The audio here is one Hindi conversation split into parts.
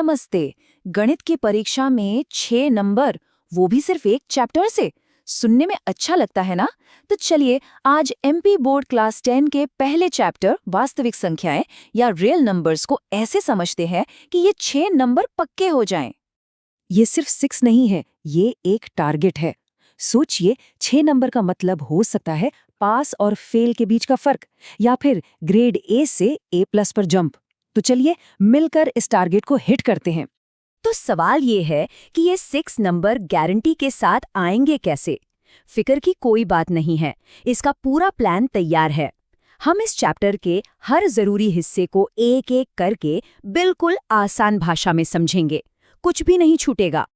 नमस्ते। गणित की परीक्षा में 6 नंबर, वो भी सिर्फ एक चैप्टर से। सुनने में अच्छा लगता है ना? तो चलिए आज एमपी बोर्ड क्लास 10 के पहले चैप्टर वास्तविक संख्याएं या रियल नंबर्स को ऐसे समझते हैं कि ये 6 नंबर पक्के हो जाएं। ये सिर्फ 6 नहीं है, ये एक टारगेट है। सोचिए, 6 नंबर का मतलब हो सकता है पास और फेल के बीच का फर्क, या फिर ग्रेड ए से A+ पर जंप। तो चलिए मिलकर इस टारगेट को हिट करते हैं। तो सवाल ये है कि ये 6 नंबर गारंटी के साथ आएंगे कैसे? फिक्र की कोई बात नहीं है, इसका पूरा प्लान तैयार है। हम इस चैप्टर के हर जरूरी हिस्से को एक एक करके बिल्कुल आसान भाषा में समझेंगे, कुछ भी नहीं छूटेगा।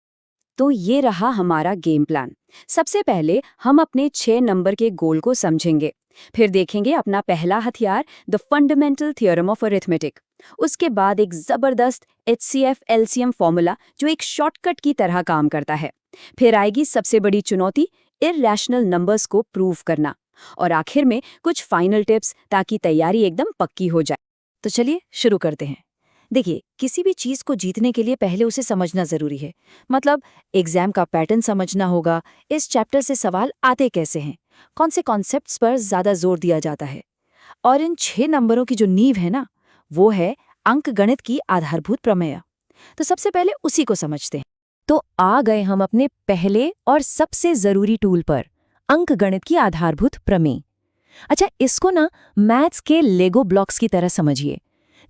तो ये रहा हमारा गेम प्लान। सबसे पहले हम अपने 6 नंबर के गोल को समझेंगे, फिर देखेंगे अपना पहला हथियार, the fundamental theorem of arithmetic. उसके बाद एक जबरदस्त HCF LCM फॉर्मूला जो एक शॉर्टकट की तरह काम करता है। फिर आएगी सबसे बड़ी चुनौती, इरैशनल नंबर्स को प्रूव करना। और आखिर में कुछ फाइनल टिप्स ताकि तैयारी एकदम पक्की हो जाए। तो चलिए शुरू करते हैं। देखिए, किसी भी चीज को जीतने के लिए पहले उसे समझना जरूरी है। मतलब एग्जाम का पैटर्न समझना होगा, इस चैप्टर से सवाल आते कैसे हैं, कौन से कॉन्सेप्ट्स पर ज्यादा जोर दिया जाता है। और इन 6 नंबरों की जो नींव है ना, वो है अंकगणित की आधारभूत प्रमेय। तो सबसे पहले उसी को समझते हैं। तो आ गए हम अपने पहले और सबसे जरूरी टूल पर, अंकगणित की आधारभूत प्रमेय। अच्छा, इसको ना मैथ्स के लेगो ब्लॉक्स की तरह समझिए।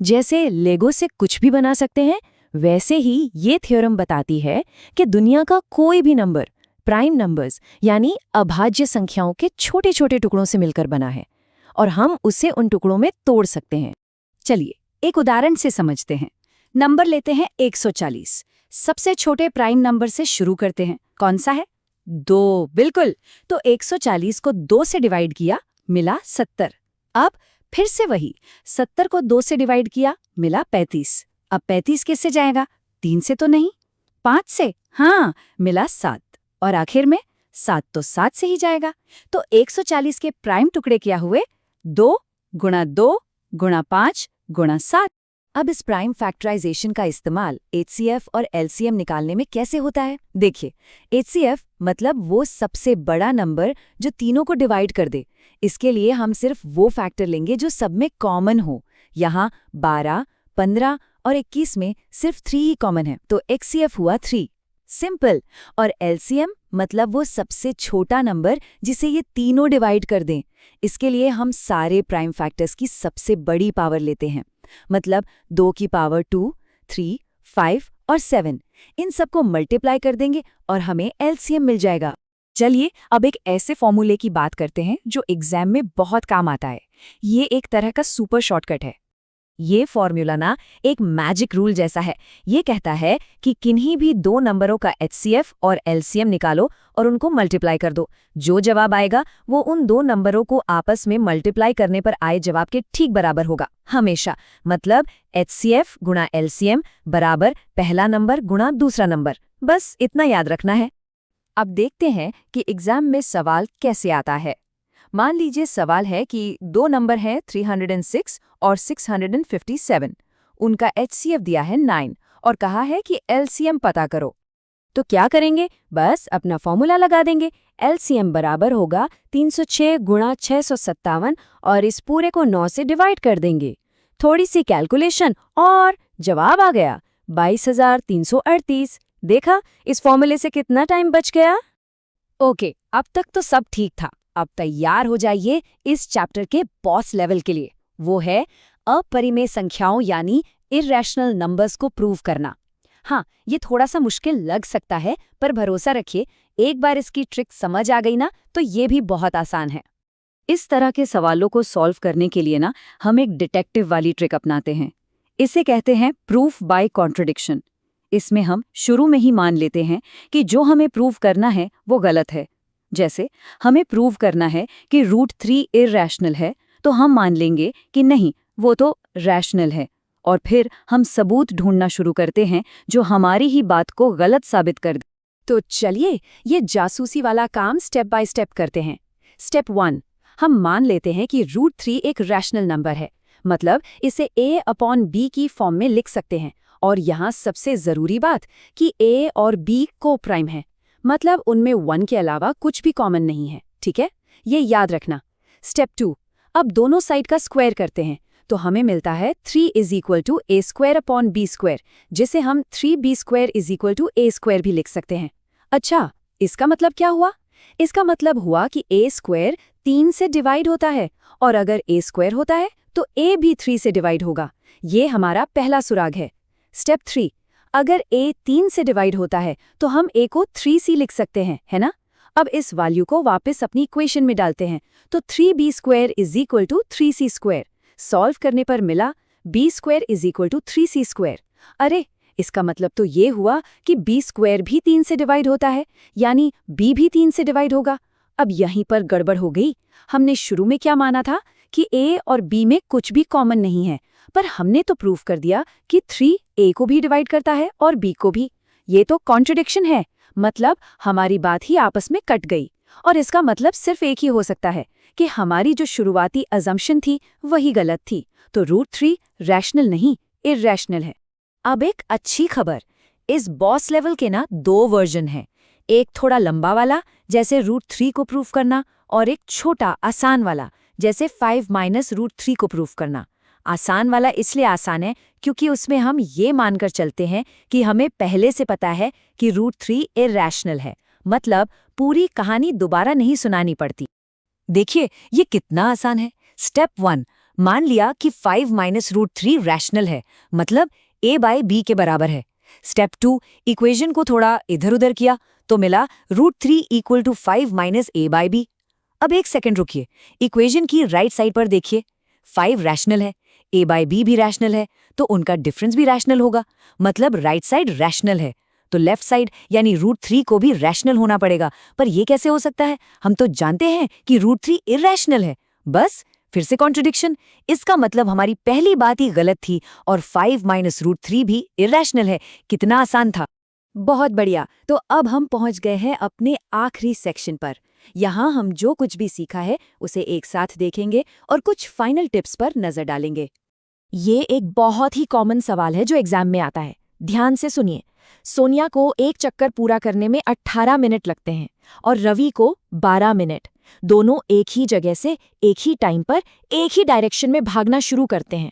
जैसे लेगो से कुछ भी बना सकते हैं, वैसे ही ये थ्योरम बताती है कि दुनिया का कोई भी नंबर प्राइम नंबर्स यानी अभाज्य संख्याओं के छोटे छोटे टुकड़ों से मिलकर बना है, और हम उसे उन टुकड़ों में तोड़ सकते हैं। चलिए एक उदाहरण से समझते हैं। नंबर लेते हैं 140। सबसे छोटे प्राइम नंबर से शुरू करते हैं। कौन सा है? 2। बिल्कुल। तो 140 को 2 से डिवाइड किया, मिला 70। अब फिर से वही, 70 को 2 से डिवाइड किया, मिला 35। अब 35 किससे जाएगा? 3 से तो नहीं, 5 से। हाँ, मिला 7। और आखिर में 7 तो 7 से ही जाएगा। तो 140 के प्राइम टुकड़े क्या हुए? 2 गुणा 2 गुणा 5 गुणा 7। अब इस प्राइम फैक्टराइजेशन का इस्तेमाल HCF और LCM निकालने में कैसे होता है? देखिए, HCF मतलब वो सबसे बड़ा नंबर जो तीनों को डिवाइड कर दे। इसके लिए हम सिर्फ वो फैक्टर लेंगे जो सब में कॉमन हो। यहाँ 12, 15 और 21 में सिर्फ 3 ही कॉमन है, तो HCF हुआ 3। सिंपल। और LCM मतलब वो सबसे छोटा नंबर जिसे ये तीनों डिवाइड कर दें। इसके लिए हम सारे प्राइम फैक्टर्स की सबसे बड़ी पावर लेते हैं, मतलब 2 की पावर 2, 3, 5 और 7। इन सबको मल्टीप्लाई कर देंगे और हमें LCM मिल जाएगा। चलिए अब एक ऐसे फॉर्मूले की बात करते हैं जो एग्जाम में बहुत काम आता है। ये एक तरह का सुपर शॉर्टकट है। ये फॉर्मूला ना एक मैजिक रूल जैसा है। ये कहता है कि किन्हीं भी 2 नंबरों का HCF और LCM निकालो और उनको मल्टीप्लाई कर दो। जो जवाब आएगा वो उन 2 नंबरों को आपस में मल्टीप्लाई करने पर आए जवाब के ठीक बराबर होगा, हमेशा। मतलब HCF गुणा LCM बराबर पहला नंबर गुणा दूसरा नंबर। बस इतना याद रखना है। अब देखते हैं कि एग्जाम में सवाल कैसे आता है। मान लीजिए सवाल है कि 2 नंबर हैं 306 और 657। उनका HCF दिया है 9 और कहा है कि LCM पता करो। तो क्या करेंगे? बस अपना फॉर्मूला लगा देंगे। LCM बराबर होगा 306 गुणा 657 और इस पूरे को 9 से डिवाइड कर देंगे। थोड़ी सी कैलकुलेशन और जवाब आ गया, 22,338। देखा, इस फॉर्मूले से कितना टाइम बच गया। ओके, अब तक तो सब ठीक था। अब तैयार हो जाइए इस चैप्टर के बॉस लेवल के लिए। वो है अपरिमेय संख्याओं यानी इरैशनल नंबर्स को प्रूव करना। हाँ, ये थोड़ा सा मुश्किल लग सकता है, पर भरोसा रखिए, एक बार इसकी ट्रिक समझ आ गई ना तो ये भी बहुत आसान है। इस तरह के सवालों को सॉल्व करने के लिए ना हम एक डिटेक्टिव वाली ट्रिक अपनाते हैं। इसे कहते हैं प्रूफ बाय कॉन्ट्रडिक्शन। इसमें हम शुरू में ही मान लेते हैं कि जो हमें प्रूव करना है वो गलत है। जैसे हमें प्रूव करना है कि √3 इरैशनल है, तो हम मान लेंगे कि नहीं, वो तो रैशनल है। और फिर हम सबूत ढूंढना शुरू करते हैं जो हमारी ही बात को गलत साबित कर दे। तो चलिए ये जासूसी वाला काम स्टेप बाय स्टेप करते हैं। स्टेप 1, हम मान लेते हैं कि √3 एक रैशनल नंबर है, मतलब इसे A/B की फॉर्म में लिख सकते हैं और यहाँ सबसे जरूरी बात कि a और b को प्राइम है, मतलब उनमें 1 के अलावा कुछ भी कॉमन नहीं है। ठीक है, ये याद रखना। स्टेप 2, अब दोनों साइड का स्क्वायर करते हैं तो हमें मिलता है 3 = a² b², जिसे हम 3b² = a² भी लिख सकते हैं। अच्छा, इसका मतलब क्या हुआ? इसका मतलब हुआ कि a² 3 से डिवाइड होता है, और अगर a² होता है तो a भी 3 से डिवाइड होगा। ये हमारा पहला सुराग है। स्टेप 3, अगर a 3 से डिवाइड होता है तो हम a को 3c लिख सकते हैं, है ना? अब इस वैल्यू को वापस अपनी इक्वेशन में डालते हैं तो 3b² = 3c²। सॉल्व करने पर मिला b² = 3c²। अरे, इसका मतलब तो ये हुआ कि b² भी 3 से डिवाइड होता है, यानी b भी 3 से डिवाइड होगा। अब यहीं पर गड़बड़ हो गई। हमने शुरू में क्या माना था कि a और b में कुछ भी कॉमन नहीं है, पर हमने तो प्रूव कर दिया कि 3 a को भी डिवाइड करता है और b को भी। ये तो कॉन्ट्रडिक्शन है, मतलब हमारी बात ही आपस में कट गई। और इसका मतलब सिर्फ एक ही हो सकता है कि हमारी जो शुरुआती अजम्पशन थी वही गलत थी। तो √3 रैशनल नहीं, इरैशनल है। अब एक अच्छी खबर, इस बॉस लेवल के ना 2 वर्जन हैं। एक थोड़ा लंबा वाला, जैसे √3 को प्रूफ करना, और एक छोटा आसान वाला, जैसे 5 - √3 को प्रूफ करना। आसान वाला इसलिए आसान है क्योंकि उसमें हम ये मानकर चलते हैं कि हमें पहले से पता है कि √3 इरैशनल है, मतलब पूरी कहानी दोबारा नहीं सुनानी पड़ती। देखिए ये कितना आसान है। स्टेप 1, मान लिया कि 5 - √3 रैशनल है, मतलब a/b के बराबर है। स्टेप 2, इक्वेशन को थोड़ा इधर-उधर किया तो मिला √3 = 5 - a/b। अब एक सेकंड रुकिए, इक्वेशन की राइट साइड पर देखिए, 5 रैशनल है, a/b भी रैशनल है, तो उनका डिफरेंस भी रैशनल होगा, मतलब राइट साइड रैशनल है। तो लेफ्ट साइड यानी √3 को भी रैशनल होना पड़ेगा। पर ये कैसे हो सकता है? हम तो जानते हैं कि √3 इरैशनल है। बस फिर से कॉन्ट्रडिक्शन। इसका मतलब हमारी पहली बात ही गलत थी और 5 - √3 भी इरैशनल है। कितना आसान था। बहुत बढ़िया। तो अब हम पहुंच गए हैं अपने आखिरी सेक्शन पर। यहाँ हम जो कुछ भी सीखा है उसे एक साथ देखेंगे और कुछ फाइनल टिप्स पर नजर डालेंगे। ये एक बहुत ही कॉमन सवाल है जो एग्जाम में आता है। ध्यान से सुनिए। सोनिया को एक चक्कर पूरा करने में 18 मिनट लगते हैं और रवि को 12 मिनट। दोनों एक ही जगह से एक ही टाइम पर एक ही डायरेक्शन में भागना शुरू करते हैं।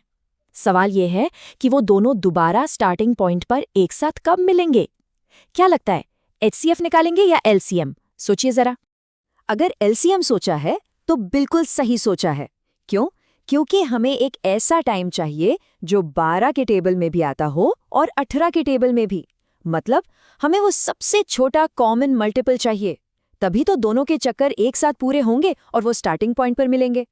सवाल ये है कि वो दोनों दोबारा स्टार्टिंग पॉइंट पर एक साथ कब मिलेंगे? क्या लगता है, HCF निकालेंगे या LCM? सोचिए जरा। अगर LCM सोचा है तो बिल्कुल सही सोचा है। क्यों? क्योंकि हमें एक ऐसा टाइम चाहिए जो 12 के टेबल में भी आता हो और 18 के टेबल में भी। मतलब हमें वो सबसे छोटा कॉमन मल्टीपल चाहिए, तभी तो दोनों के चक्कर एक साथ पूरे होंगे और वो स्टार्टिंग पॉइंट पर मिलेंगे।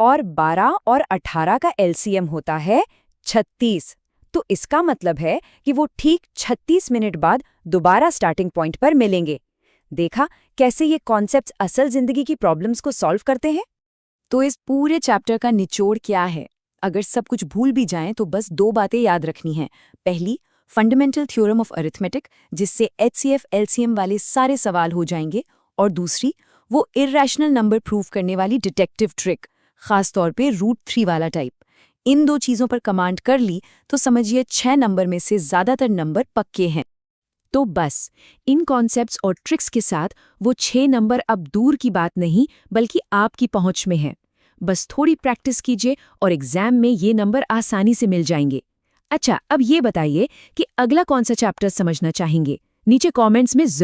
और 12 और 18 का LCM होता है 36। तो इसका मतलब है कि वो ठीक 36 मिनट बाद दोबारा स्टार्टिंग पॉइंट पर मिलेंगे। देखा कैसे ये कॉन्सेप्ट्स असल जिंदगी की प्रॉब्लम्स को सॉल्व करते हैं? तो इस पूरे चैप्टर का निचोड़ क्या है? अगर सब कुछ भूल भी जाएं तो बस 2 बातें याद रखनी हैं। पहली, फंडामेंटल थ्योरम ऑफ अरिथमेटिक, जिससे HCF LCM वाले सारे सवाल हो जाएंगे। और दूसरी, वो इरैशनल नंबर प्रूव करने वाली डिटेक्टिव ट्रिक, खासतौर पे √3 वाला टाइप। इन 2 चीज़ों पर कमांड कर ली तो समझिए 6 नंबर में से ज़्यादातर नंबर पक्के हैं। तो बस इन कॉन्सेप्ट्स और ट्रिक्स के साथ वो 6 नंबर अब दूर की बात नहीं बल्कि आपकी पहुंच में है। बस थोड़ी प्रैक्टिस कीजिए और एग्जाम में ये नंबर आसानी से मिल जाएंगे। अच्छा, अब ये बताइए कि अगला कौन सा चैप्टर समझना चाहेंगे? नीचे कमेंट्स में जरूर